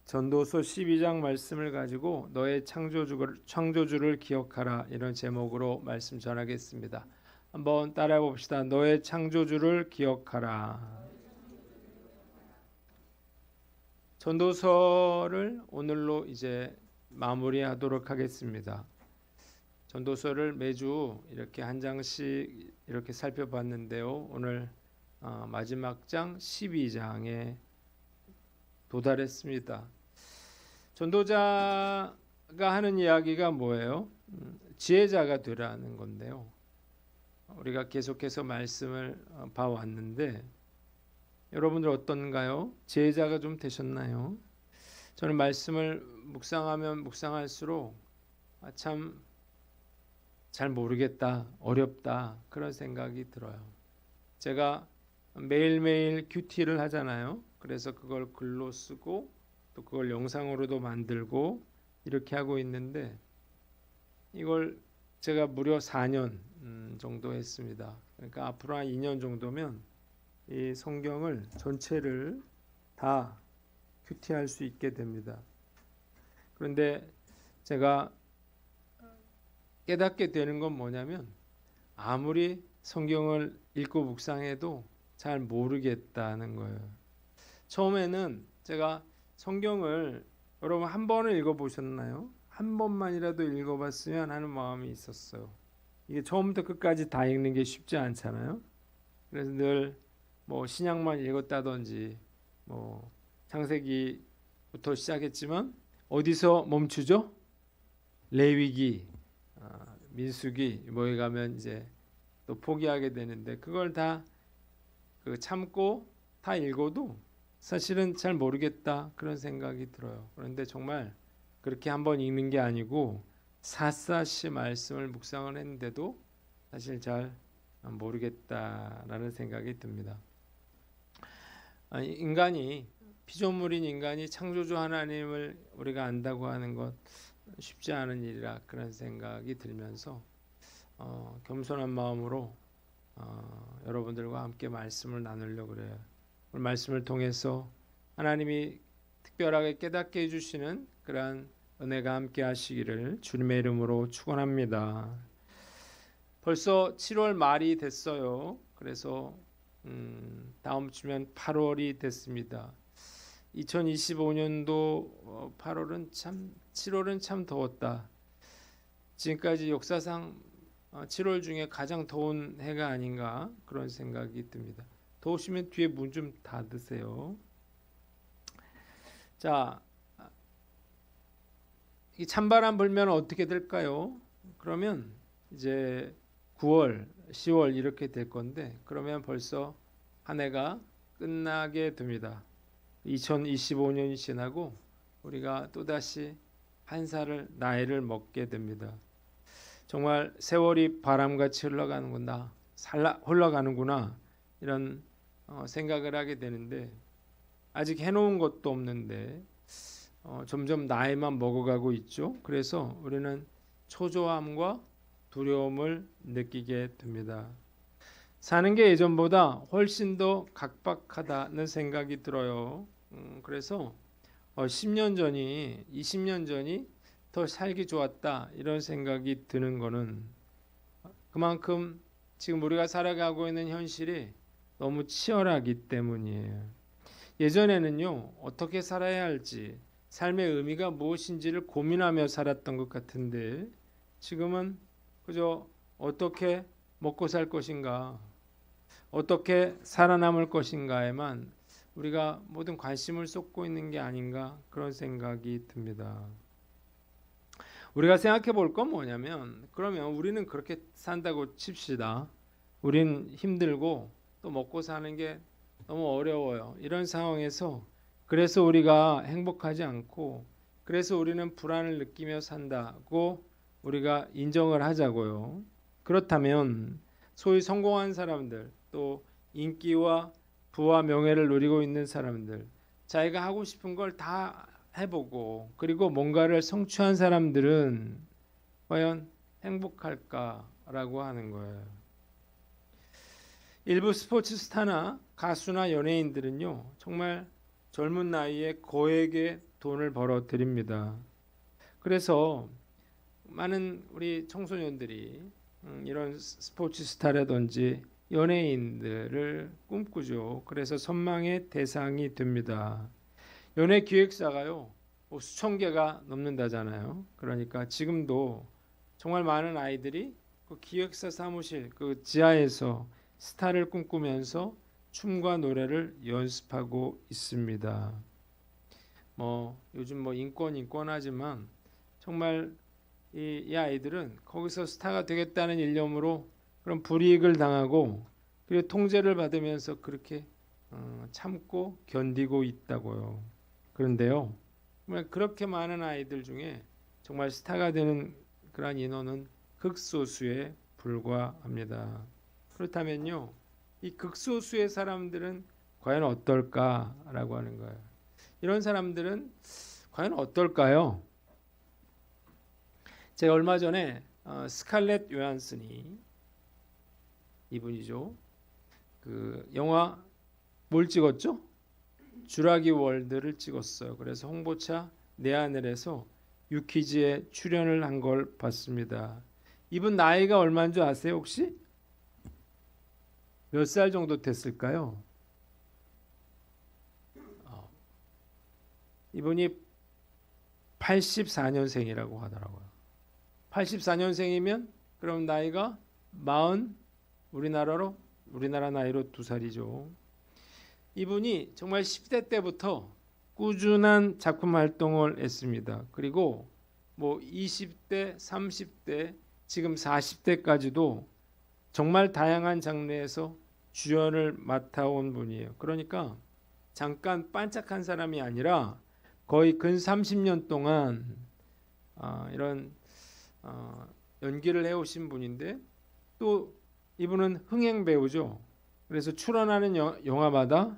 전도서 12장 말씀을 가지고 너의 창조주를 기억하라, 이런 제목으로 말씀 전하겠습니다. 한번 따라해 봅시다. 너의 창조주를 기억하라. 전도서를 오늘로 이제 마무리하도록 하겠습니다. 전도서를 매주 이렇게 한 장씩 이렇게 살펴봤는데요. 오늘 마지막 장 12장에 도달했습니다. 전도자가 하는 이야기가 뭐예요? 지혜자가 되라는 건데요. 우리가 계속해서 말씀을 봐왔는데 여러분들 어떤가요? 지혜자가 좀 되셨나요? 저는 말씀을 묵상하면 묵상할수록 참 잘 모르겠다, 어렵다, 그런 생각이 들어요. 제가 매일매일 큐티를 하잖아요. 그래서 그걸 글로 쓰고 또 그걸 영상으로도 만들고 이렇게 하고 있는데 이걸 제가 무려 4년 정도 했습니다. 그러니까 앞으로 한 2년 정도면 이 성경을 전체를 다 큐티할 수 있게 됩니다. 그런데 제가 깨닫게 되는 건 뭐냐면 아무리 성경을 읽고 묵상해도 잘 모르겠다는 거예요. 처음에는 제가 성경을 여러분 한 번을 읽어보셨나요? 한 번만이라도 읽어봤으면 하는 마음이 있었어요. 이게 처음부터 끝까지 다 읽는 게 쉽지 않잖아요. 그래서 늘 뭐 신약만 읽었다든지 뭐 창세기부터 시작했지만 어디서 멈추죠? 레위기, 민수기 뭐에 가면 이제 또 포기하게 되는데 그걸 다 참고 다 읽어도 사실은 잘 모르겠다, 그런 생각이 들어요. 그런데 정말 그렇게 한번 읽는 게 아니고 샅샅이 말씀을 묵상을 했는데도 사실 잘 모르겠다라는 생각이 듭니다. 인간이, 피조물인 인간이 창조주 하나님을 우리가 안다고 하는 것 쉽지 않은 일이라, 그런 생각이 들면서 겸손한 마음으로 여러분들과 함께 말씀을 나누려고 그래요. 오늘 말씀을 통해서 하나님이 특별하게 깨닫게 해주시는 그러한 은혜가 함께 하시기를 주님의 이름으로 축원합니다. 벌써 7월 말이 됐어요. 그래서 다음 주면 8월이 됐습니다. 2025년도 8월은 7월은 참 더웠다. 지금까지 역사상 7월 중에 가장 더운 해가 아닌가, 그런 생각이 듭니다. 더우시면 뒤에 문 좀 닫으세요. 자, 이 찬바람 불면 어떻게 될까요? 그러면 이제 9월, 10월 이렇게 될 건데, 그러면 벌써 한 해가 끝나게 됩니다. 2025년이 지나고 우리가 또다시 한 살을 나이를 먹게 됩니다. 정말 세월이 바람같이 흘러가는구나, 이런 생각을 하게 되는데, 아직 해놓은 것도 없는데 점점 나이만 먹어가고 있죠. 그래서 우리는 초조함과 두려움을 느끼게 됩니다. 사는 게 예전보다 훨씬 더 각박하다는 생각이 들어요. 그래서 10년 전이, 20년 전이 더 살기 좋았다, 이런 생각이 드는 거는 그만큼 지금 우리가 살아가고 있는 현실이 너무 치열하기 때문이에요. 예전에는요, 어떻게 살아야 할지, 삶의 의미가 무엇인지를 고민하며 살았던 것 같은데 지금은 그저 어떻게 먹고 살 것인가, 어떻게 살아남을 것인가에만 우리가 모든 관심을 쏟고 있는 게 아닌가, 그런 생각이 듭니다. 우리가 생각해 볼 건 뭐냐면, 그러면 우리는 그렇게 산다고 칩시다. 우린 힘들고 또 먹고 사는 게 너무 어려워요. 이런 상황에서 그래서 우리가 행복하지 않고, 그래서 우리는 불안을 느끼며 산다고 우리가 인정을 하자고요. 그렇다면 소위 성공한 사람들, 또 인기와 부와 명예를 누리고 있는 사람들, 자기가 하고 싶은 걸 다 해보고 그리고 뭔가를 성취한 사람들은 과연 행복할까라고 하는 거예요. 일부 스포츠 스타나 가수나 연예인들은요, 정말 젊은 나이에 거액의 돈을 벌어 드립니다. 그래서 많은 우리 청소년들이 이런 스포츠 스타라든지 연예인들을 꿈꾸죠. 그래서 선망의 대상이 됩니다. 연예 기획사가요, 뭐 수천 개가 넘는다잖아요. 그러니까 지금도 정말 많은 아이들이 그 기획사 사무실 그 지하에서 스타를 꿈꾸면서 춤과 노래를 연습하고 있습니다. 뭐 요즘 뭐 인권하지만 정말 이 아이들은 거기서 스타가 되겠다는 일념으로 그런 불이익을 당하고 그리고 통제를 받으면서 그렇게 참고 견디고 있다고요. 그런데요, 정말 그렇게 많은 아이들 중에 정말 스타가 되는 그러한 인원은 극소수에 불과합니다. 그렇다면요, 이 극소수의 사람들은 과연 어떨까라고 하는 거예요. 이런 사람들은 과연 어떨까요? 제가 얼마 전에 스칼렛 요한슨이 이분이죠. 그 영화 뭘 찍었죠? 주라기 월드를 찍었어요. 그래서 홍보차 내하늘에서 유퀴즈에 출연을 한 걸 봤습니다. 이분 나이가 얼마인 줄 아세요 혹시? 몇 살 정도 됐을까요? 이분이 84년생이라고 하더라고요. 84년생이면 그럼 나이가 40, 우리나라 나이로 2살이죠. 이분이 정말 10대 때부터 꾸준한 작품 활동을 했습니다. 그리고 뭐 20대, 30대, 지금 40대까지도 정말 다양한 장르에서 주연을 맡아온 분이에요. 그러니까 잠깐 반짝한 사람이 아니라 거의 근 30년 동안 이런 연기를 해오신 분인데 또 이분은 흥행 배우죠. 그래서 출연하는 영화마다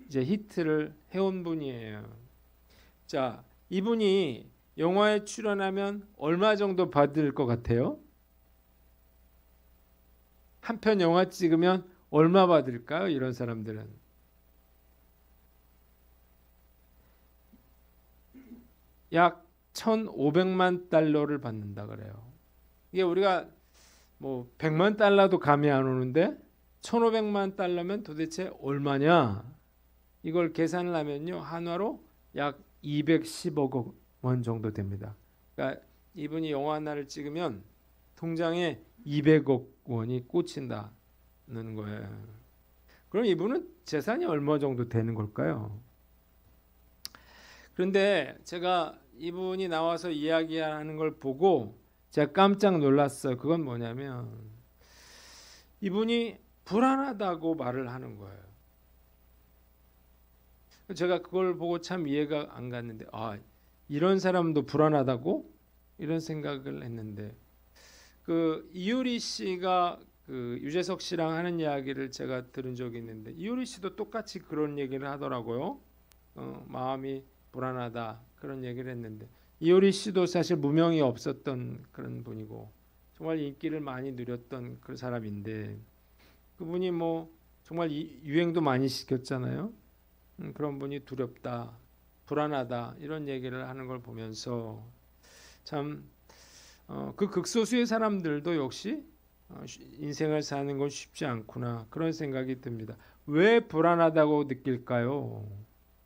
이제 히트를 해온 분이에요. 자, 이분이 영화에 출연하면 얼마 정도 받을 것 같아요? 한 편 영화 찍으면 얼마 받을까요? 이런 사람들은 약 1,500만 달러를 받는다 그래요. 이게 우리가 뭐 100만 달러도 감이 안 오는데 1,500만 달러면 도대체 얼마냐? 이걸 계산을 하면요, 한화로 약 210억 원 정도 됩니다. 그러니까 이분이 영화 하나를 찍으면 통장에 200억 원이 꽂힌다는 거예요. 그럼 이분은 재산이 얼마 정도 되는 걸까요? 그런데 제가 이분이 나와서 이야기하는 걸 보고 제가 깜짝 놀랐어요. 그건 뭐냐면 이분이 불안하다고 말을 하는 거예요. 제가 그걸 보고 참 이해가 안 갔는데, 이런 사람도 불안하다고? 이런 생각을 했는데, 그 이효리 씨가 그 유재석 씨랑 하는 이야기를 제가 들은 적이 있는데, 이효리 씨도 똑같이 그런 얘기를 하더라고요. 마음이 불안하다 그런 얘기를 했는데, 이효리 씨도 사실 무명이 없었던 그런 분이고 정말 인기를 많이 누렸던 그 사람인데, 그분이 뭐 정말 유행도 많이 시켰잖아요. 그런 분이 두렵다, 불안하다 이런 얘기를 하는 걸 보면서 참 그 극소수의 사람들도 역시 인생을 사는 건 쉽지 않구나 그런 생각이 듭니다. 왜 불안하다고 느낄까요?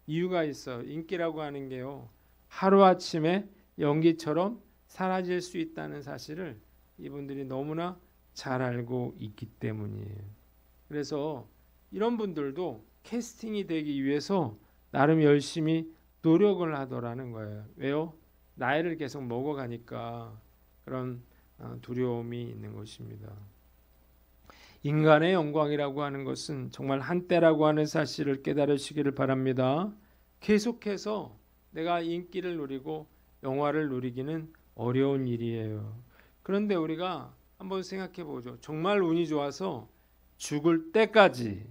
이유가 있어요. 인기라고 하는 게요, 하루아침에 연기처럼 사라질 수 있다는 사실을 이분들이 너무나 잘 알고 있기 때문이에요. 그래서 이런 분들도 캐스팅이 되기 위해서 나름 열심히 노력을 하더라는 거예요. 왜요? 나이를 계속 먹어가니까 그런 두려움이 있는 것입니다. 인간의 영광이라고 하는 것은 정말 한때라고 하는 사실을 깨달으시기를 바랍니다. 계속해서 내가 인기를 누리고 영화를 누리기는 어려운 일이에요. 그런데 우리가 한번 생각해 보죠. 정말 운이 좋아서 죽을 때까지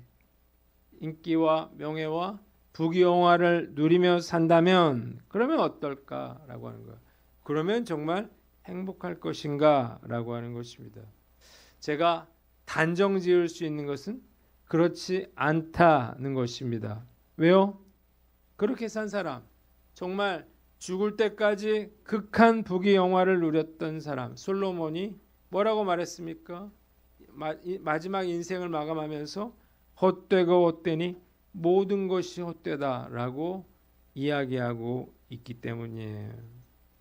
인기와 명예와 부귀영화를 누리며 산다면 그러면 어떨까라고 하는 거예요. 그러면 정말 행복할 것인가 라고 하는 것입니다. 제가 단정 지을 수 있는 것은 그렇지 않다는 것입니다. 왜요? 그렇게 산 사람, 정말 죽을 때까지 극한 부귀 영화를 누렸던 사람 솔로몬이 뭐라고 말했습니까? 마지막 인생을 마감하면서 헛되고 헛되니 모든 것이 헛되다라고 이야기하고 있기 때문이에요.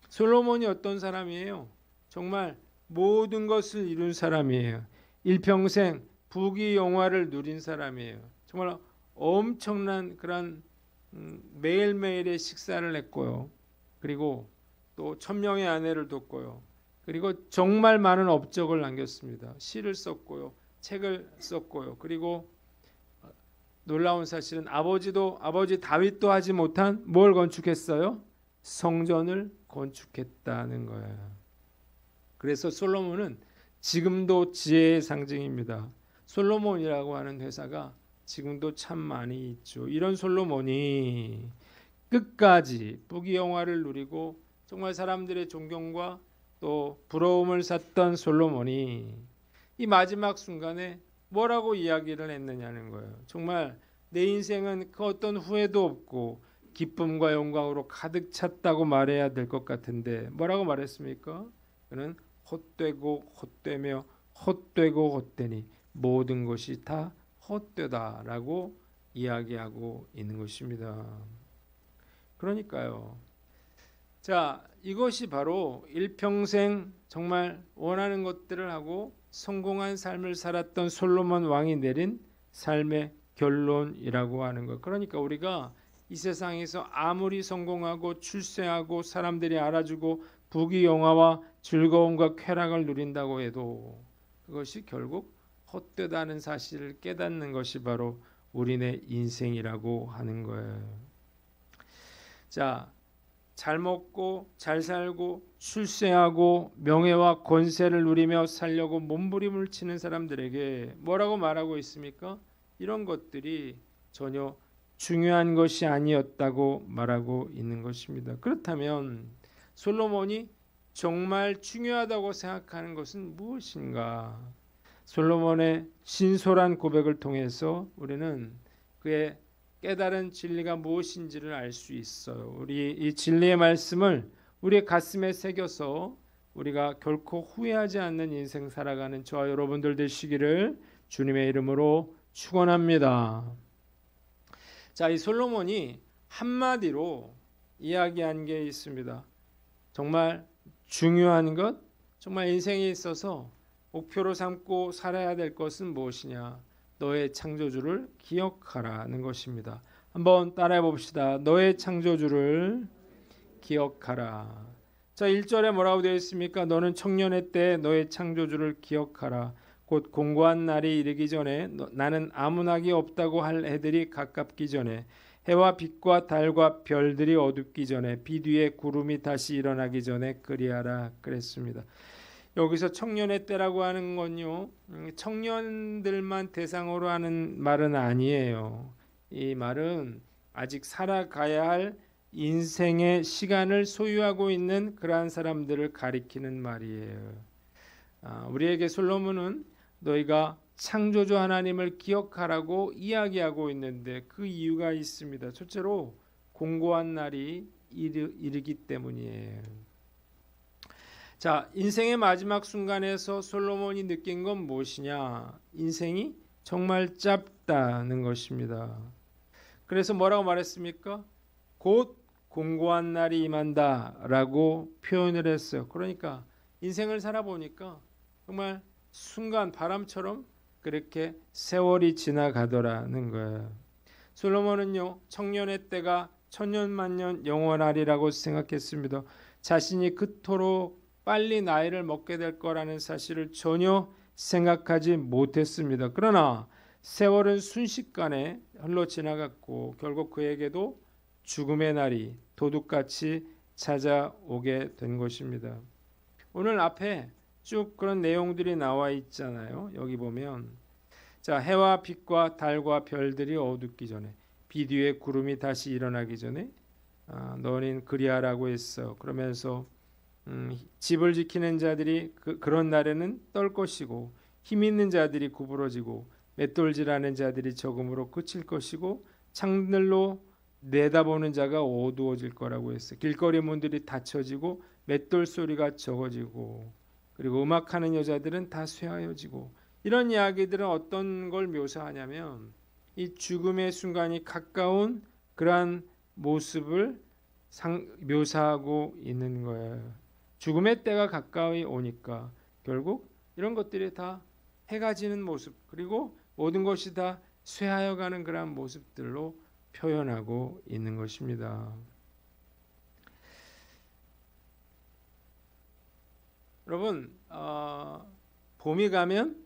솔로몬이 어떤 사람이에요? 정말 모든 것을 이룬 사람이에요. 일평생 부귀 영화를 누린 사람이에요. 정말 엄청난 그런 매일매일의 식사를 했고요. 그리고 또 1000명의 아내를 뒀고요. 그리고 정말 많은 업적을 남겼습니다. 시를 썼고요. 책을 썼고요. 그리고 놀라운 사실은 아버지 다윗도 하지 못한 뭘 건축했어요? 성전을 건축했다는 거예요. 그래서 솔로몬은 지금도 지혜의 상징입니다. 솔로몬이라고 하는 회사가 지금도 참 많이 있죠. 이런 솔로몬이 끝까지 부귀 영화를 누리고 정말 사람들의 존경과 또 부러움을 샀던 솔로몬이 이 마지막 순간에 뭐라고 이야기를 했느냐는 거예요. 정말 내 인생은 그 어떤 후회도 없고 기쁨과 영광으로 가득 찼다고 말해야 될 것 같은데 뭐라고 말했습니까? 그는 헛되고 헛되며 헛되고 헛되니 모든 것이 다 헛되다라고 이야기하고 있는 것입니다. 그러니까요. 자, 이것이 바로 일평생 정말 원하는 것들을 하고 성공한 삶을 살았던 솔로몬 왕이 내린 삶의 결론이라고 하는 것. 그러니까 우리가 이 세상에서 아무리 성공하고 출세하고 사람들이 알아주고 부귀 영화와 즐거움과 쾌락을 누린다고 해도 그것이 결국 헛되다는 사실을 깨닫는 것이 바로 우리네 인생이라고 하는 거예요. 자, 잘 먹고 잘 살고 출세하고 명예와 권세를 누리며 살려고 몸부림을 치는 사람들에게 뭐라고 말하고 있습니까? 이런 것들이 전혀 중요한 것이 아니었다고 말하고 있는 것입니다. 그렇다면 솔로몬이 정말 중요하다고 생각하는 것은 무엇인가? 솔로몬의 진솔한 고백을 통해서 우리는 그의 깨달은 진리가 무엇인지를 알 수 있어요. 우리 이 진리의 말씀을 우리의 가슴에 새겨서 우리가 결코 후회하지 않는 인생 살아가는 저와 여러분들 되시기를 주님의 이름으로 축원합니다. 자, 이 솔로몬이 한마디로 이야기한 게 있습니다. 정말 중요한 것, 정말 인생에 있어서 목표로 삼고 살아야 될 것은 무엇이냐? 너의 창조주를 기억하라는 것입니다. 한번 따라해 봅시다. 너의 창조주를 기억하라. 자, 1절에 뭐라고 되어 있습니까? 너는 청년의 때 너의 창조주를 기억하라. 곧 공고한 날이 이르기 전에 나는 아무 낙이 없다고 할 해들이 가깝기 전에 해와 빛과 달과 별들이 어둡기 전에 비 뒤에 구름이 다시 일어나기 전에 그리하라 그랬습니다. 여기서 청년의 때라고 하는 건요, 청년들만 대상으로 하는 말은 아니에요. 이 말은 아직 살아가야 할 인생의 시간을 소유하고 있는 그러한 사람들을 가리키는 말이에요. 우리에게 솔로몬은 너희가 창조주 하나님을 기억하라고 이야기하고 있는데 그 이유가 있습니다. 첫째로 공고한 날이 이르기 때문이에요. 자, 인생의 마지막 순간에서 솔로몬이 느낀 건 무엇이냐? 인생이 정말 짧다는 것입니다. 그래서 뭐라고 말했습니까? 곧 공고한 날이 임한다라고 표현을 했어요. 그러니까 인생을 살아보니까 정말 순간 바람처럼 그렇게 세월이 지나가더라는 거예요. 솔로몬은요, 청년의 때가 천년만년 영원하리라고 생각했습니다. 자신이 그토록 빨리 나이를 먹게 될 거라는 사실을 전혀 생각하지 못했습니다. 그러나 세월은 순식간에 흘러 지나갔고 결국 그에게도 죽음의 날이 도둑같이 찾아오게 된 것입니다. 오늘 앞에 쭉 그런 내용들이 나와 있잖아요. 여기 보면 자, 해와 빛과 달과 별들이 어둡기 전에 비 뒤에 구름이 다시 일어나기 전에 너는 그리하라고 했어. 그러면서 집을 지키는 자들이 그런 날에는 떨 것이고 힘 있는 자들이 구부러지고 맷돌질하는 자들이 적음으로 그칠 것이고 창들로 내다보는 자가 어두워질 거라고 했어요. 길거리 문들이 닫혀지고 맷돌 소리가 적어지고 그리고 음악하는 여자들은 다 쇠하여지고 이런 이야기들은 어떤 걸 묘사하냐면 이 죽음의 순간이 가까운 그러한 모습을 묘사하고 있는 거예요. 죽음의 때가 가까이 오니까 결국 이런 것들이 다 해가 지는 모습 그리고 모든 것이 다 쇠하여 가는 그러한 모습들로 표현하고 있는 것입니다. 여러분 봄이 가면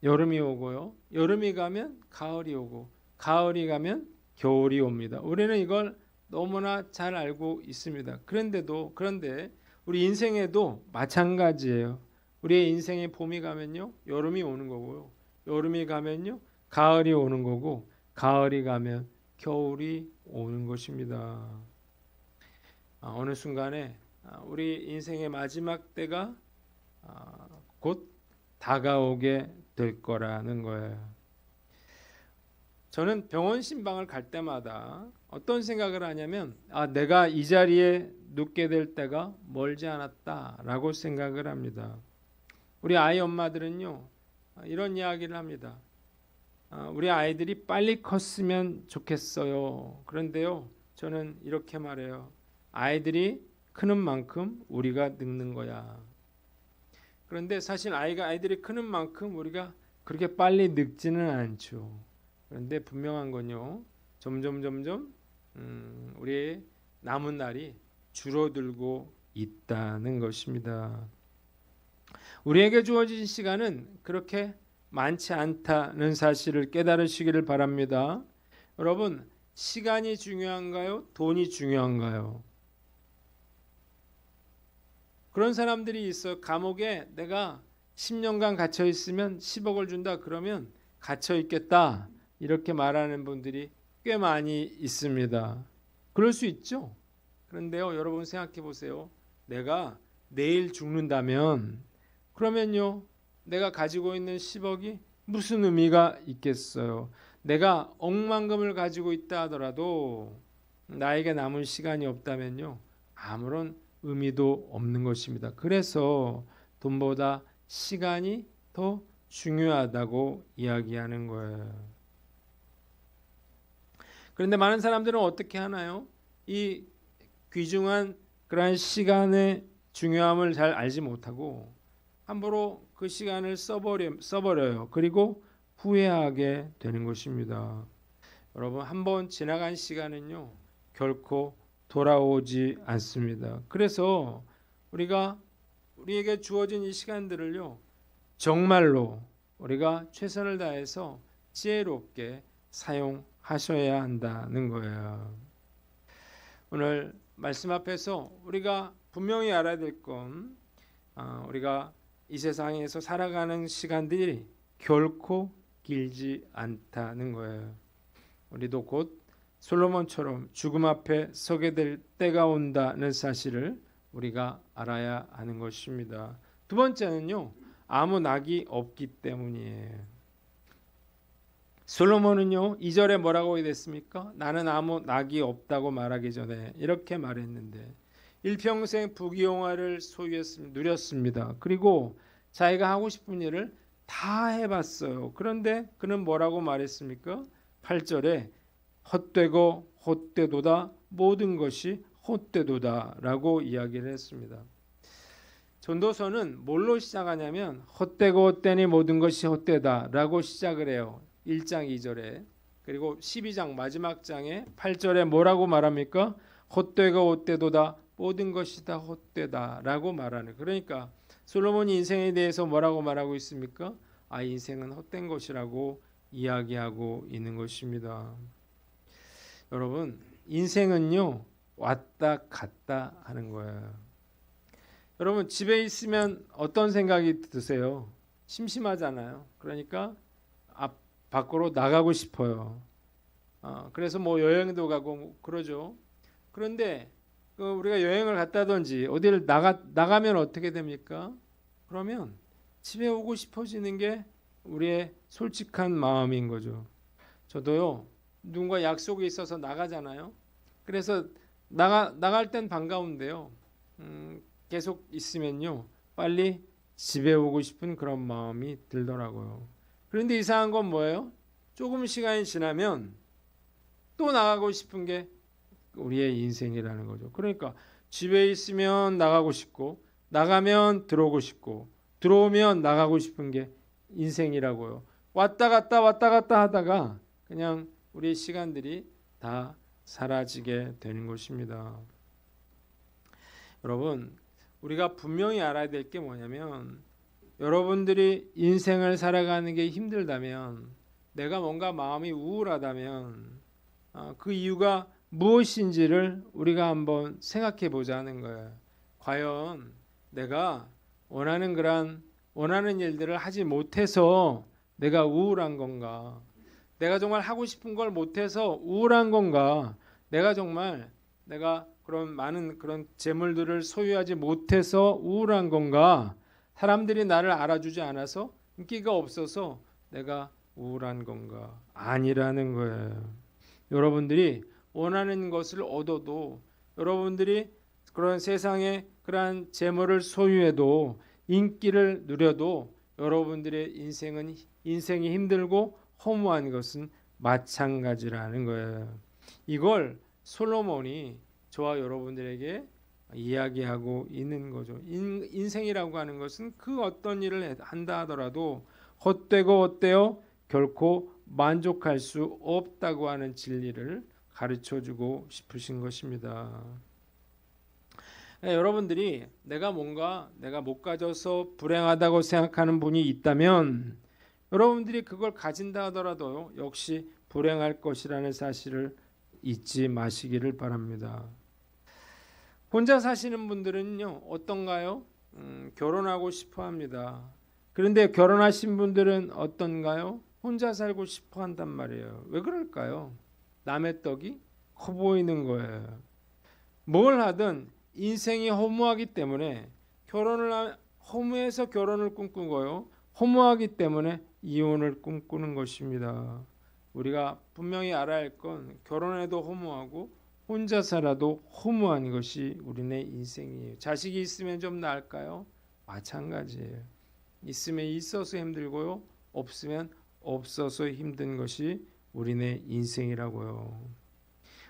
여름이 오고요. 여름이 가면 가을이 오고 가을이 가면 겨울이 옵니다. 우리는 이걸 너무나 잘 알고 있습니다. 그런데 우리 인생에도 마찬가지예요. 우리의 인생의 봄이 가면요 여름이 오는 거고요. 여름이 가면요 가을이 오는 거고 가을이 가면 겨울이 오는 것입니다. 어느 순간에 우리 인생의 마지막 때가 곧 다가오게 될 거라는 거예요. 저는 병원 신방을 갈 때마다 어떤 생각을 하냐면 내가 이 자리에 눕게 될 때가 멀지 않았다라고 생각을 합니다. 우리 아이 엄마들은요 이런 이야기를 합니다. 우리 아이들이 빨리 컸으면 좋겠어요. 그런데요 저는 이렇게 말해요. 아이들이 크는 만큼 우리가 늙는 거야. 그런데 사실 아이들이 크는 만큼 우리가 그렇게 빨리 늙지는 않죠. 그런데 분명한 건요 점점 우리의 남은 날이 줄어들고 있다는 것입니다. 우리에게 주어진 시간은 그렇게 많지 않다는 사실을 깨달으시기를 바랍니다. 여러분, 시간이 중요한가요? 돈이 중요한가요? 그런 사람들이 있어요. 감옥에 내가 10년간 갇혀 있으면 10억을 준다 그러면 갇혀 있겠다 이렇게 말하는 분들이 꽤 많이 있습니다. 그럴 수 있죠. 그런데요 여러분 생각해 보세요. 내가 내일 죽는다면 그러면요 내가 가지고 있는 10억이 무슨 의미가 있겠어요. 내가 억만금을 가지고 있다 하더라도 나에게 남은 시간이 없다면요 아무런 의미도 없는 것입니다. 그래서 돈보다 시간이 더 중요하다고 이야기하는 거예요. 그런데 많은 사람들은 어떻게 하나요? 이 귀중한 그러한 시간의 중요함을 잘 알지 못하고 함부로 그 시간을 써버려요. 그리고 후회하게 되는 것입니다. 여러분 한번 지나간 시간은요 결코 돌아오지 않습니다. 그래서 우리에게 주어진 이 시간들을요 정말로 우리가 최선을 다해서 지혜롭게 사용하셔야 한다는 거예요. 오늘 말씀 앞에서 우리가 분명히 알아야 될 건 우리가 이 세상에서 살아가는 시간들이 결코 길지 않다는 거예요. 우리도 곧 솔로몬처럼 죽음 앞에 서게 될 때가 온다는 사실을 우리가 알아야 하는 것입니다. 두 번째는요 아무 낙이 없기 때문이에요. 솔로몬은요 2절에 뭐라고 했습니까? 나는 아무 낙이 없다고 말하기 전에 이렇게 말했는데 일평생 부귀영화를 누렸습니다. 그리고 자기가 하고 싶은 일을 다 해봤어요. 그런데 그는 뭐라고 말했습니까? 8절에 헛되고 헛되도다 모든 것이 헛되도다 라고 이야기를 했습니다. 전도서는 뭘로 시작하냐면 헛되고 헛되니 모든 것이 헛되다 라고 시작을 해요. 1장 2절에. 그리고 12장 마지막 장에 8절에 뭐라고 말합니까? 헛되고 헛되도다 모든 것이 다 헛되다 라고 말하는. 그러니까 솔로몬이 인생에 대해서 뭐라고 말하고 있습니까? 인생은 헛된 것이라고 이야기하고 있는 것입니다. 여러분 인생은요 왔다 갔다 하는 거예요. 여러분 집에 있으면 어떤 생각이 드세요? 심심하잖아요. 그러니까 밖으로 나가고 싶어요. 그래서 뭐 여행도 가고 그러죠. 그런데 우리가 여행을 갔다든지 어디를 나가면 어떻게 됩니까? 그러면 집에 오고 싶어지는 게 우리의 솔직한 마음인 거죠. 저도요 누군가 약속이 있어서 나가잖아요. 그래서 나갈 땐 반가운데요. 계속 있으면요. 빨리 집에 오고 싶은 그런 마음이 들더라고요. 그런데 이상한 건 뭐예요? 조금 시간이 지나면 또 나가고 싶은 게 우리의 인생이라는 거죠. 그러니까 집에 있으면 나가고 싶고, 나가면 들어오고 싶고, 들어오면 나가고 싶은 게 인생이라고요. 왔다 갔다 하다가 그냥 우리의 시간들이 다 사라지게 되는 것입니다. 여러분, 우리가 분명히 알아야 될 게 뭐냐면, 여러분들이 인생을 살아가는 게 힘들다면, 내가 뭔가 마음이 우울하다면 그 이유가 무엇인지를 우리가 한번 생각해 보자는 거예요. 과연 내가 원하는 일들을 하지 못해서 내가 우울한 건가? 내가 정말 하고 싶은 걸 못해서 우울한 건가? 내가 그런 많은 그런 재물들을 소유하지 못해서 우울한 건가? 사람들이 나를 알아주지 않아서 인기가 없어서 내가 우울한 건가? 아니라는 거예요. 여러분들이 원하는 것을 얻어도, 여러분들이 그런 세상에 그러한 재물을 소유해도, 인기를 누려도 여러분들의 인생이 힘들고 허무한 것은 마찬가지라는 거예요. 이걸 솔로몬이 저와 여러분들에게 이야기하고 있는 거죠. 인생이라고 하는 것은 그 어떤 일을 한다 하더라도 헛되고 어때요? 결코 만족할 수 없다고 하는 진리를 가르쳐주고 싶으신 것입니다. 여러분들이 내가 못 가져서 불행하다고 생각하는 분이 있다면 여러분들이 그걸 가진다 하더라도 역시 불행할 것이라는 사실을 잊지 마시기를 바랍니다. 혼자 사시는 분들은요, 어떤가요? 결혼하고 싶어 합니다. 그런데 결혼하신 분들은 어떤가요? 혼자 살고 싶어 한단 말이에요. 왜 그럴까요? 남의 떡이 커 보이는 거예요. 뭘 하든 인생이 허무하기 때문에 허무해서 결혼을 꿈꾸고요. 허무하기 때문에 이혼을 꿈꾸는 것입니다. 우리가 분명히 알아야 할 건 결혼해도 허무하고 혼자 살아도 허무한 것이 우리네 인생이에요. 자식이 있으면 좀 나을까요? 마찬가지예요. 있으면 있어서 힘들고요. 없으면 없어서 힘든 것이 우리네 인생이라고요.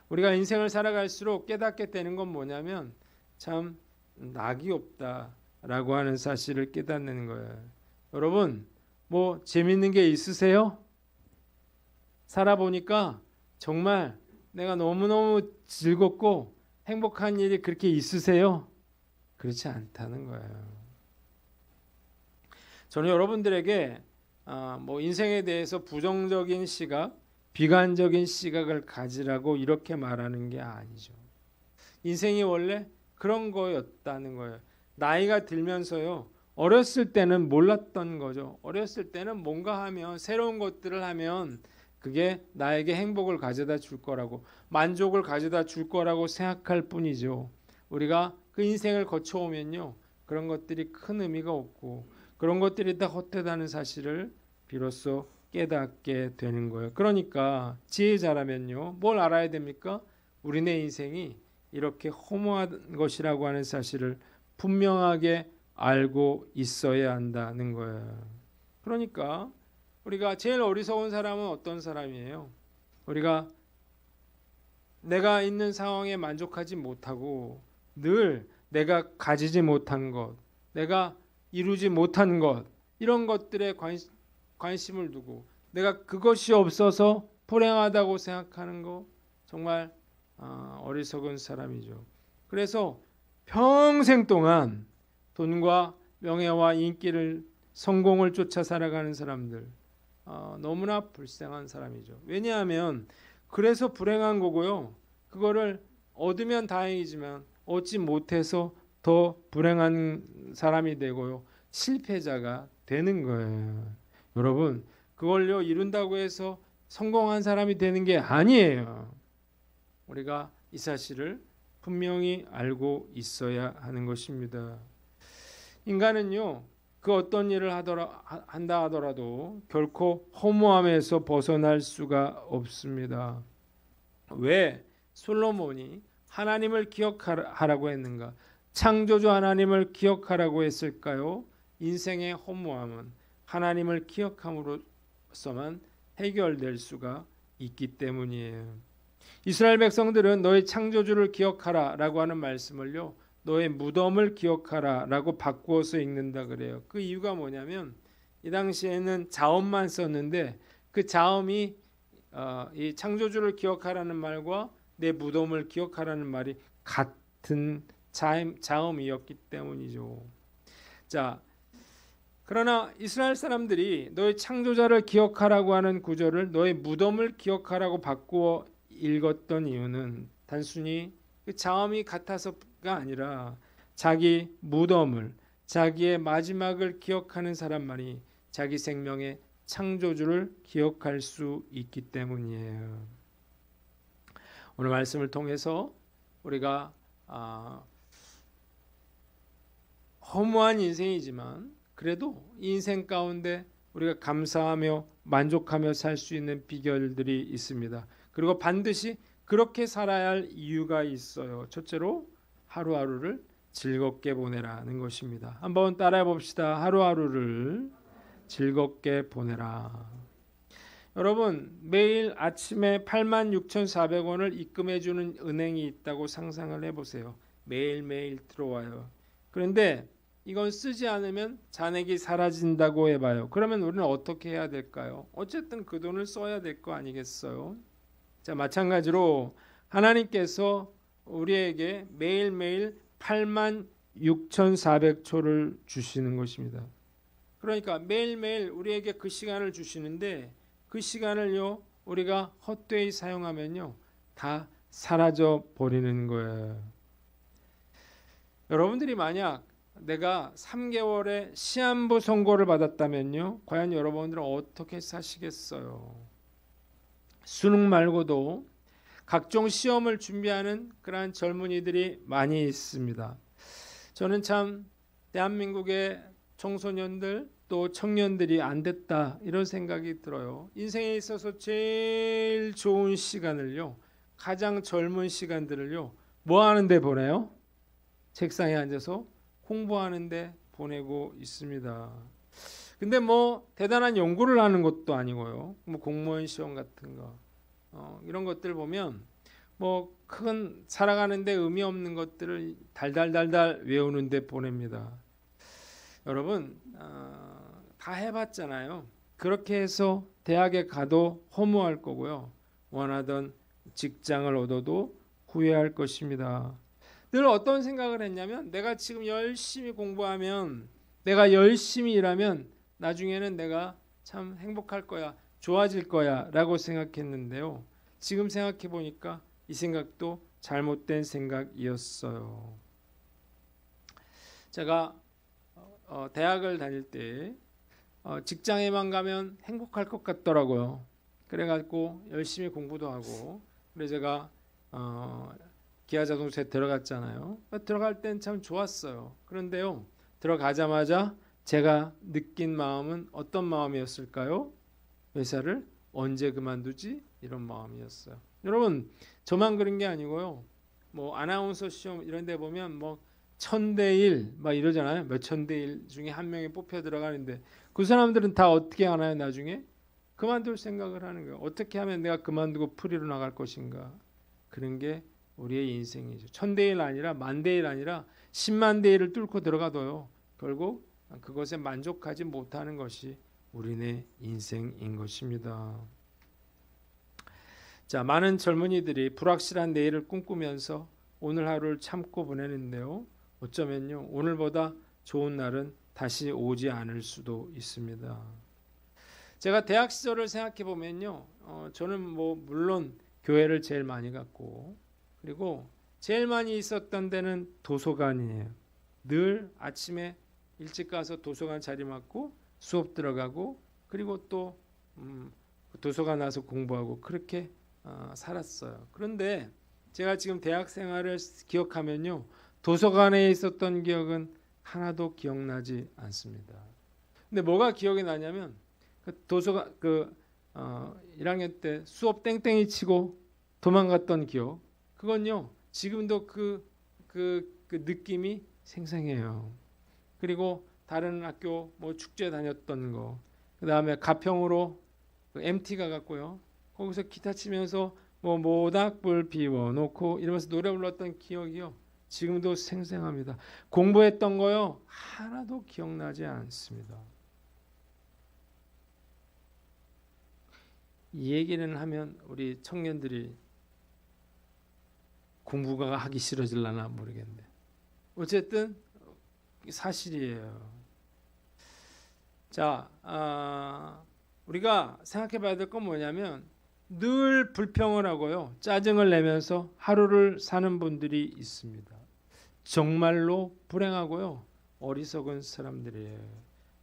우리가 인생을 살아갈수록 깨닫게 되는 건 뭐냐면 참 낙이 없다라고 하는 사실을 깨닫는 거예요. 여러분, 뭐 재밌는 게 있으세요? 살아보니까 정말 내가 너무너무 즐겁고 행복한 일이 그렇게 있으세요? 그렇지 않다는 거예요. 저는 여러분들에게 뭐 인생에 대해서 부정적인 시각, 비관적인 시각을 가지라고 이렇게 말하는 게 아니죠. 인생이 원래 그런 거였다는 거예요. 나이가 들면서요. 어렸을 때는 몰랐던 거죠. 어렸을 때는 뭔가 하면 새로운 것들을 하면 그게 나에게 행복을 가져다 줄 거라고, 만족을 가져다 줄 거라고 생각할 뿐이죠. 우리가 그 인생을 거쳐오면요. 그런 것들이 큰 의미가 없고 그런 것들이 다 헛되다는 사실을 비로소 깨닫게 되는 거예요. 그러니까 지혜자라면요. 뭘 알아야 됩니까? 우리네 인생이 이렇게 허무한 것이라고 하는 사실을 분명하게 알고 있어야 한다는 거예요. 그러니까 우리가 제일 어리석은 사람은 어떤 사람이에요? 우리가 내가 있는 상황에 만족하지 못하고 늘 내가 가지지 못한 것, 내가 이루지 못한 것, 이런 것들에 관심을 두고 내가 그것이 없어서 불행하다고 생각하는 거 정말 어리석은 사람이죠. 그래서 평생 동안 돈과 명예와 인기를 성공을 쫓아 살아가는 사람들 너무나 불쌍한 사람이죠. 왜냐하면 그래서 불행한 거고요. 그거를 얻으면 다행이지만 얻지 못해서 더 불행한 사람이 되고요. 실패자가 되는 거예요. 여러분, 그걸요 이룬다고 해서 성공한 사람이 되는 게 아니에요. 우리가 이 사실을 분명히 알고 있어야 하는 것입니다. 인간은요, 그 어떤 일을 한다 하더라도 결코 허무함에서 벗어날 수가 없습니다. 왜? 솔로몬이 하나님을 기억하라고 했는가? 창조주 하나님을 기억하라고 했을까요? 인생의 허무함은 하나님을 기억함으로써만 해결될 수가 있기 때문이에요. 이스라엘 백성들은 너의 창조주를 기억하라 라고 하는 말씀을요, 너의 무덤을 기억하라 라고 바꾸어서 읽는다 그래요. 그 이유가 뭐냐면 이 당시에는 자음만 썼는데 그 자음이 이 창조주를 기억하라는 말과 내 무덤을 기억하라는 말이 같은 자음이었기 때문이죠. 자, 그러나 이스라엘 사람들이 너의 창조자를 기억하라고 하는 구절을 너의 무덤을 기억하라고 바꾸어 읽었던 이유는 단순히 그 자음이 같아서가 아니라 자기 무덤을, 자기의 마지막을 기억하는 사람만이 자기 생명의 창조주를 기억할 수 있기 때문이에요. 오늘 말씀을 통해서 우리가 허무한 인생이지만 그래도 이 인생 가운데 우리가 감사하며 만족하며 살 수 있는 비결들이 있습니다. 그리고 반드시 그렇게 살아야 할 이유가 있어요. 첫째로 하루하루를 즐겁게 보내라는 것입니다. 한번 따라해 봅시다. 하루하루를 즐겁게 보내라. 여러분, 매일 아침에 86,400원을 입금해 주는 은행이 있다고 상상을 해보세요. 매일매일 들어와요. 그런데 이건 쓰지 않으면 잔액이 사라진다고 해봐요. 그러면 우리는 어떻게 해야 될까요? 어쨌든 그 돈을 써야 될 거 아니겠어요? 자, 마찬가지로 하나님께서 우리에게 매일매일 86,400초를 주시는 것입니다. 그러니까 매일매일 우리에게 그 시간을 주시는데 그 시간을요, 우리가 헛되이 사용하면요, 다 사라져 버리는 거예요. 여러분들이 만약 내가 3개월의 시한부 선고를 받았다면요, 과연 여러분들은 어떻게 사시겠어요? 수능 말고도 각종 시험을 준비하는 그러한 젊은이들이 많이 있습니다. 저는 참 대한민국의 청소년들 또 청년들이 안 됐다 이런 생각이 들어요. 인생에 있어서 제일 좋은 시간을요, 가장 젊은 시간들을요, 뭐 하는데 보내요? 책상에 앉아서 공부하는데 보내고 있습니다. 근데 뭐 대단한 연구를 하는 것도 아니고요, 뭐 공무원 시험 같은 거 이런 것들 보면 뭐 큰 살아가는데 의미 없는 것들을 달달달달 외우는데 보냅니다. 여러분 다 해봤잖아요. 그렇게 해서 대학에 가도 허무할 거고요, 원하던 직장을 얻어도 후회할 것입니다. 늘 어떤 생각을 했냐면 내가 지금 열심히 공부하면, 내가 열심히 일하면 나중에는 내가 참 행복할 거야, 좋아질 거야 라고 생각했는데요, 지금 생각해 보니까 이 생각도 잘못된 생각이었어요. 제가 대학을 다닐 때 직장에만 가면 행복할 것 같더라고요. 그래가지고 열심히 공부도 하고, 그래서 제가 기아자동차에 들어갔잖아요. 들어갈 땐 참 좋았어요. 그런데요, 들어가자마자 제가 느낀 마음은 어떤 마음이었을까요? 회사를 언제 그만두지? 이런 마음이었어요. 여러분, 저만 그런 게 아니고요, 뭐 아나운서 시험 이런 데 보면 뭐 1000대 1 막 이러잖아요. 몇 천대 1 중에 한 명이 뽑혀 들어가는데 그 사람들은 다 어떻게 하나요? 나중에 그만둘 생각을 하는 거예요. 어떻게 하면 내가 그만두고 프리로 나갈 것인가? 그런 게 우리의 인생이죠. 1000대 1 아니라 10,000대 1 아니라 100,000대 1을 뚫고 들어가도요, 결국 그것에 만족하지 못하는 것이 우리네 인생인 것입니다. 자, 많은 젊은이들이 불확실한 내일을 꿈꾸면서 오늘 하루를 참고 보내는데요, 어쩌면요, 오늘보다 좋은 날은 다시 오지 않을 수도 있습니다. 제가 대학 시절을 생각해 보면요, 저는 뭐 물론 교회를 제일 많이 갔고, 그리고 제일 많이 있었던 데는 도서관이에요. 늘 아침에 일찍 가서 도서관 자리 맡고 수업 들어가고, 그리고 또 도서관 와서 공부하고, 그렇게 살았어요. 그런데 제가 지금 대학 생활을 기억하면요, 도서관에 있었던 기억은 하나도 기억나지 않습니다. 근데 뭐가 기억이 나냐면 도서관 1학년 때 수업 땡땡이 치고 도망갔던 기억, 그건요 지금도 그 느낌이 생생해요. 그리고 다른 학교 뭐 축제 다녔던 거, 그 다음에 가평으로 그 MT 가갔고요. 거기서 기타 치면서 뭐 모닥불 피워놓고 이러면서 노래 불렀던 기억이요 지금도 생생합니다. 공부했던 거요 하나도 기억나지 않습니다. 이 얘기는 하면 우리 청년들이 공부가 하기 싫어질라나 모르겠는데 어쨌든 사실이에요. 자, 우리가 생각해 봐야 될 건 뭐냐면 늘 불평을 하고요 짜증을 내면서 하루를 사는 분들이 있습니다. 정말로 불행하고요 어리석은 사람들이에요.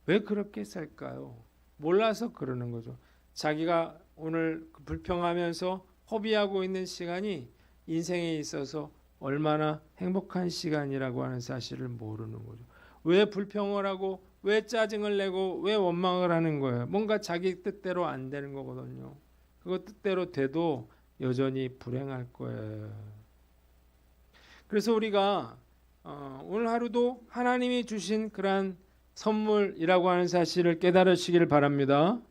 왜 그렇게 살까요? 몰라서 그러는 거죠. 자기가 오늘 불평하면서 허비하고 있는 시간이 인생에 있어서 얼마나 행복한 시간이라고 하는 사실을 모르는 거죠. 왜 불평을 하고 왜 짜증을 내고 왜 원망을 하는 거예요? 뭔가 자기 뜻대로 안 되는 거거든요. 그거 뜻대로 돼도 여전히 불행할 거예요. 그래서 우리가 오늘 하루도 하나님이 주신 그러한 선물이라고 하는 사실을 깨달으시기를 바랍니다.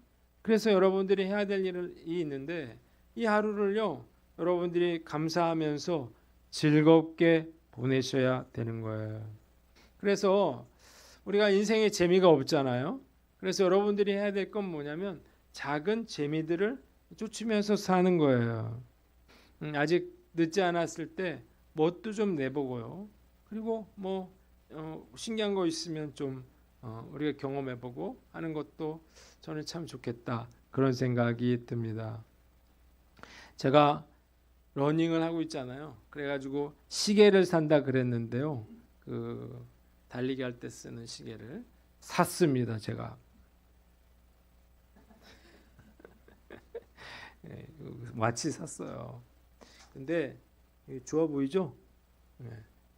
그래서 여러분들이 해야 될 일이 있는데 이 하루를요 여러분들이 감사하면서 즐겁게 보내셔야 되는 거예요. 그래서 우리가 인생에 재미가 없잖아요. 그래서 여러분들이 해야 될 건 뭐냐면 작은 재미들을 쫓으면서 사는 거예요. 아직 늦지 않았을 때 뭣도 좀 내보고요. 그리고 뭐 신기한 거 있으면 좀 우리가 경험해보고 하는 것도 저는 참 좋겠다 그런 생각이 듭니다. 제가 러닝을 하고 있잖아요. 그래가지고 시계를 산다 그랬는데요. 그 달리기 할 때 쓰는 시계를 샀습니다. 제가 네, 마치 샀어요. 근데 좋아 보이죠? 네,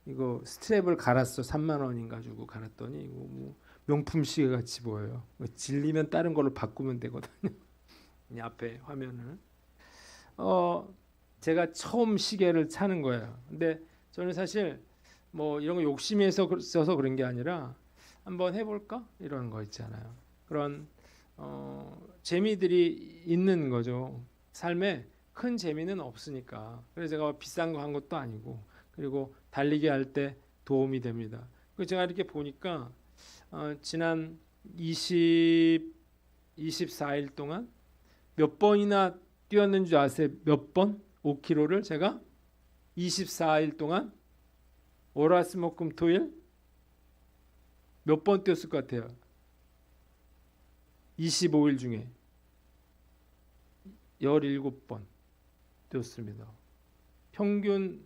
이거 스트랩을 갈았어. 3만 원인가 주고 갈았더니 이거 뭐 명품 시계 같이 보여요. 질리면 다른 걸로 바꾸면 되거든요. 이 앞에 화면을. 제가 처음 시계를 차는 거예요. 근데 저는 사실 뭐 이런 거 욕심이 있어서 그런 게 아니라 한번 해볼까 이런 거 있잖아요. 그런 재미들이 있는 거죠. 삶에 큰 재미는 없으니까. 그래서 제가 비싼 거 한 것도 아니고 그리고 달리기 할 때 도움이 됩니다. 그래서 제가 이렇게 보니까 지난 24일 동안 몇 번이나 뛰었는 줄 아세요? 몇 번? 5km를 제가 24일 동안 월화수목금토일 몇 번 뛰었을 것 같아요? 25일 중에 17번 뛰었습니다. 평균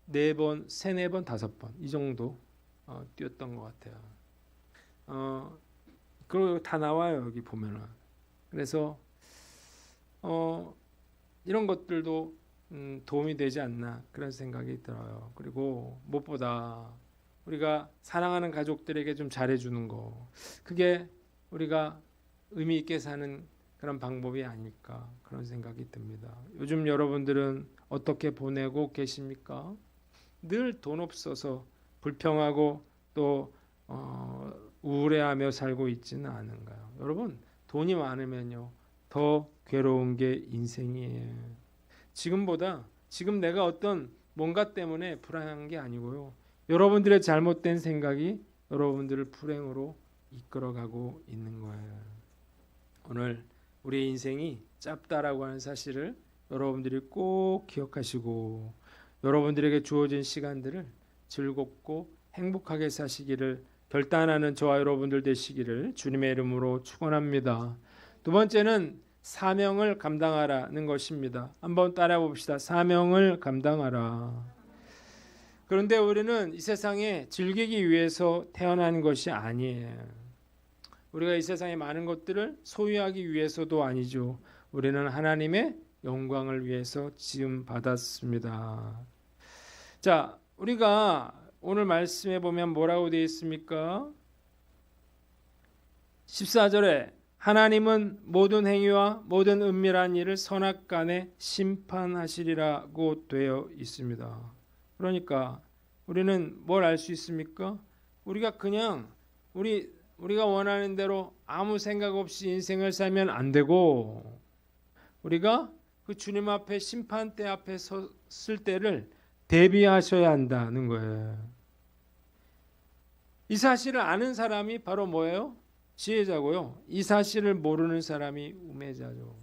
4번, 3, 4번, 5번 이 정도 뛰었던 것 같아요. 그리고 다 나와요 여기 보면은. 그래서 이런 것들도 도움이 되지 않나 그런 생각이 들어요. 그리고 무엇보다 우리가 사랑하는 가족들에게 좀 잘해주는 거 그게 우리가 의미 있게 사는 그런 방법이 아닐까 그런 생각이 듭니다. 요즘 여러분들은 어떻게 보내고 계십니까? 늘 돈 없어서 불평하고 또 우울해하며 살고 있지는 않은가요? 여러분 돈이 많으면요 더 괴로운 게 인생이에요. 지금 내가 어떤 뭔가 때문에 불안한 게 아니고요. 여러분들의 잘못된 생각이 여러분들을 불행으로 이끌어가고 있는 거예요. 오늘 우리의 인생이 짧다라고 하는 사실을 여러분들이 꼭 기억하시고 여러분들에게 주어진 시간들을 즐겁고 행복하게 사시기를 결단하는 저와 여러분들 되시기를 주님의 이름으로 축원합니다. 두 번째는 사명을 감당하라는 것입니다. 한번 따라 봅시다. 사명을 감당하라. 그런데 우리는 이 세상에 즐기기 위해서 태어난 것이 아니에요. 우리가 이 세상의 많은 것들을 소유하기 위해서도 아니죠. 우리는 하나님의 영광을 위해서 지음 받았습니다. 자, 우리가 오늘 말씀에 보면 뭐라고 되어 있습니까? 14절에 하나님은 모든 행위와 모든 은밀한 일을 선악간에 심판하시리라고 되어 있습니다. 그러니까 우리는 뭘 알 수 있습니까? 우리가 그냥 우리가 원하는 대로 아무 생각 없이 인생을 살면 안 되고, 우리가 그 주님 앞에 심판대 앞에 섰을 때를 대비하셔야 한다는 거예요. 이 사실을 아는 사람이 바로 뭐예요? 지혜자고요. 이 사실을 모르는 사람이 우매자죠.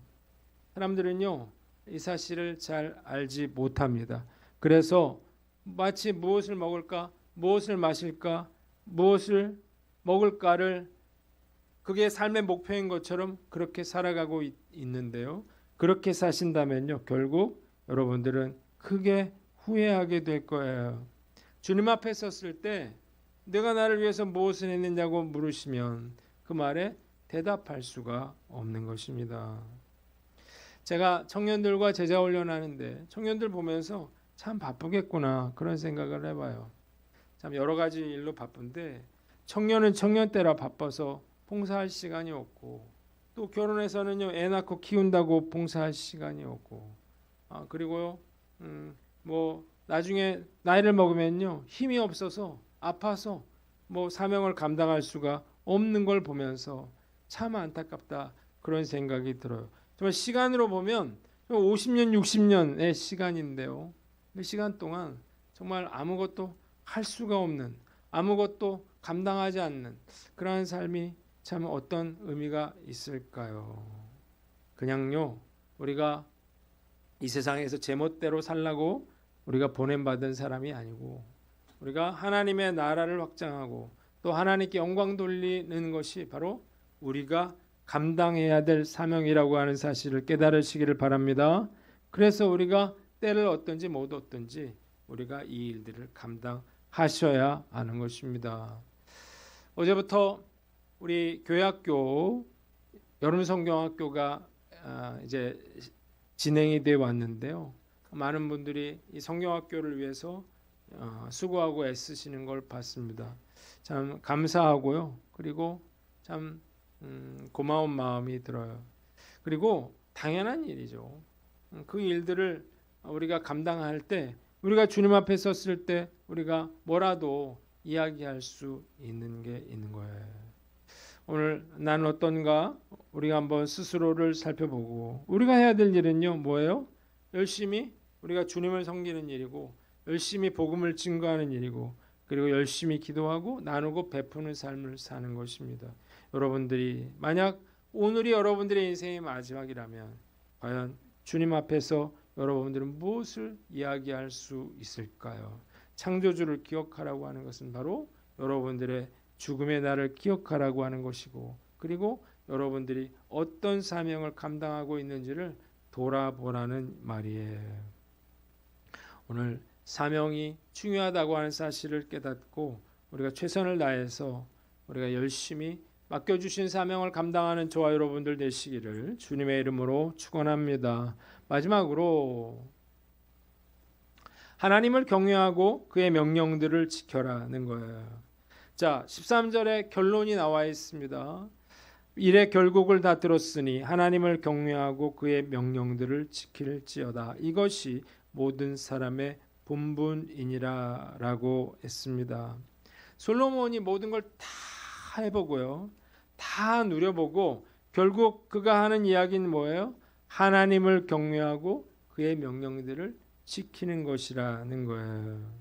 사람들은요, 이 사실을 잘 알지 못합니다. 그래서 마치 무엇을 먹을까, 무엇을 마실까, 무엇을 먹을까를 그게 삶의 목표인 것처럼 그렇게 살아가고 있는데요. 그렇게 사신다면요, 결국 여러분들은 크게 후회하게 될 거예요. 주님 앞에 섰을 때 내가 나를 위해서 무엇을 했느냐고 물으시면 그 말에 대답할 수가 없는 것입니다. 제가 청년들과 제자 훈련하는데 청년들 보면서 참 바쁘겠구나 그런 생각을 해봐요. 참 여러 가지 일로 바쁜데 청년은 청년 때라 바빠서 봉사할 시간이 없고, 또 결혼해서는요 애 낳고 키운다고 봉사할 시간이 없고, 그리고요 뭐 나중에 나이를 먹으면요 힘이 없어서 아파서 뭐 사명을 감당할 수가 없는 걸 보면서 참 안타깝다 그런 생각이 들어요. 정말 시간으로 보면 50년 60년의 시간인데요, 그 시간 동안 정말 아무것도 할 수가 없는, 아무것도 감당하지 않는 그러한 삶이 참 어떤 의미가 있을까요? 그냥요 우리가 이 세상에서 제멋대로 살라고 우리가 보냄받은 사람이 아니고, 우리가 하나님의 나라를 확장하고 또 하나님께 영광 돌리는 것이 바로 우리가 감당해야 될 사명이라고 하는 사실을 깨달으시기를 바랍니다. 그래서 우리가 때를 얻든지 못 얻든지 우리가 이 일들을 감당하셔야 하는 것입니다. 어제부터 우리 교회학교 여름 성경학교가 이제 진행이 되어 왔는데요. 많은 분들이 이 성경학교를 위해서 수고하고 애쓰시는 걸 봤습니다. 참 감사하고요. 그리고 참 고마운 마음이 들어요. 그리고 당연한 일이죠. 그 일들을 우리가 감당할 때, 우리가 주님 앞에 섰을 때 우리가 뭐라도 이야기할 수 있는 게 있는 거예요. 오늘 나는 어떤가 우리가 한번 스스로를 살펴보고, 우리가 해야 될 일은요 뭐예요? 열심히 우리가 주님을 섬기는 일이고, 열심히 복음을 증거하는 일이고, 그리고 열심히 기도하고 나누고 베푸는 삶을 사는 것입니다. 여러분들이 만약 오늘이 여러분들의 인생의 마지막이라면 과연 주님 앞에서 여러분들은 무엇을 이야기할 수 있을까요? 창조주를 기억하라고 하는 것은 바로 여러분들의 죽음의 날을 기억하라고 하는 것이고, 그리고 여러분들이 어떤 사명을 감당하고 있는지를 돌아보라는 말이에요. 오늘 사명이 중요하다고 하는 사실을 깨닫고 우리가 최선을 다해서 우리가 열심히 맡겨주신 사명을 감당하는 저와 여러분들 되시기를 주님의 이름으로 축원합니다. 마지막으로 하나님을 경외하고 그의 명령들을 지켜라는 거예요. 자, 13절에 결론이 나와 있습니다. 일의 결국을 다 들었으니 하나님을 경외하고 그의 명령들을 지킬지어다. 이것이 모든 사람의 본분이니라라고 했습니다. 솔로몬이 모든 걸 다 해보고요, 다 누려보고 결국 그가 하는 이야기는 뭐예요? 하나님을 경외하고 그의 명령들을 지키는 것이라는 거예요.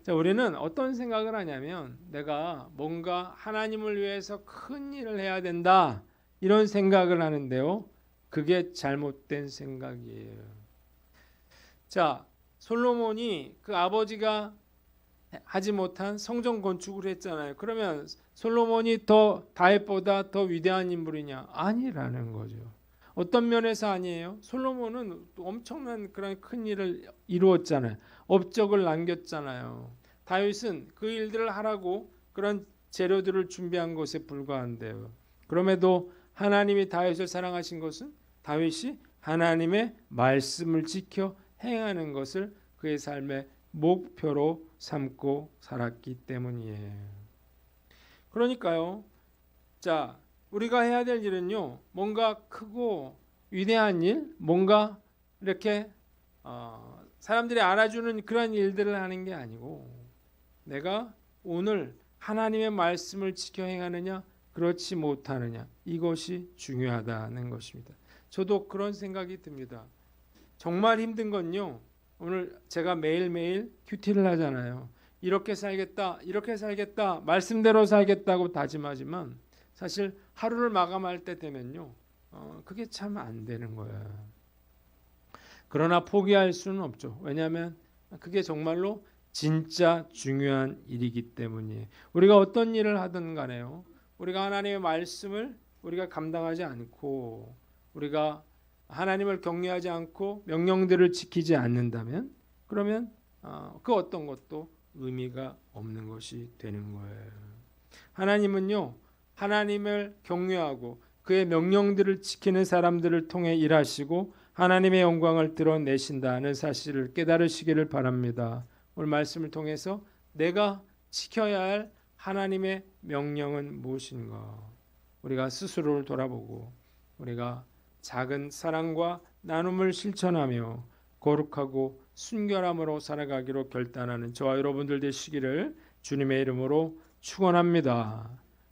자, 우리는 어떤 생각을 하냐면 내가 뭔가 하나님을 위해서 큰 일을 해야 된다 이런 생각을 하는데요, 그게 잘못된 생각이에요. 자, 솔로몬이 그 아버지가 하지 못한 성전 건축을 했잖아요. 그러면 솔로몬이 더 다윗보다 더 위대한 인물이냐? 아니라는 거죠. 어떤 면에서 아니에요? 솔로몬은 엄청난 그런 큰 일을 이루었잖아요. 업적을 남겼잖아요. 다윗은 그 일들을 하라고 그런 재료들을 준비한 것에 불과한데요. 그럼에도 하나님이 다윗을 사랑하신 것은 다윗이 하나님의 말씀을 지켜 행하는 것을 그의 삶의 목표로 삼고 살았기 때문이에요. 그러니까요. 자, 우리가 해야 될 일은요, 뭔가 크고 위대한 일, 뭔가 이렇게 사람들이 알아주는 그런 일들을 하는 게 아니고, 내가 오늘 하나님의 말씀을 지켜 행하느냐, 그렇지 못하느냐, 이것이 중요하다는 것입니다. 저도 그런 생각이 듭니다. 정말 힘든 건요, 오늘 제가 매일매일 큐티를 하잖아요. 이렇게 살겠다, 이렇게 살겠다, 말씀대로 살겠다고 다짐하지만 사실 하루를 마감할 때 되면요, 그게 참 안 되는 거예요. 그러나 포기할 수는 없죠. 왜냐하면 그게 정말로 진짜 중요한 일이기 때문이에요. 우리가 어떤 일을 하든 간에요, 우리가 하나님의 말씀을 우리가 감당하지 않고, 우리가 하나님을 경외하지 않고 명령들을 지키지 않는다면, 그러면 그 어떤 것도 의미가 없는 것이 되는 거예요. 하나님은요, 하나님을 경외하고 그의 명령들을 지키는 사람들을 통해 일하시고 하나님의 영광을 드러내신다는 사실을 깨달으시기를 바랍니다. 오늘 말씀을 통해서 내가 지켜야 할 하나님의 명령은 무엇인가? 우리가 스스로를 돌아보고 우리가 작은 사랑과 나눔을 실천하며 거룩하고 순결함으로 살아가기로 결단하는 저와 여러분들 되시기를 주님의 이름으로 축원합니다.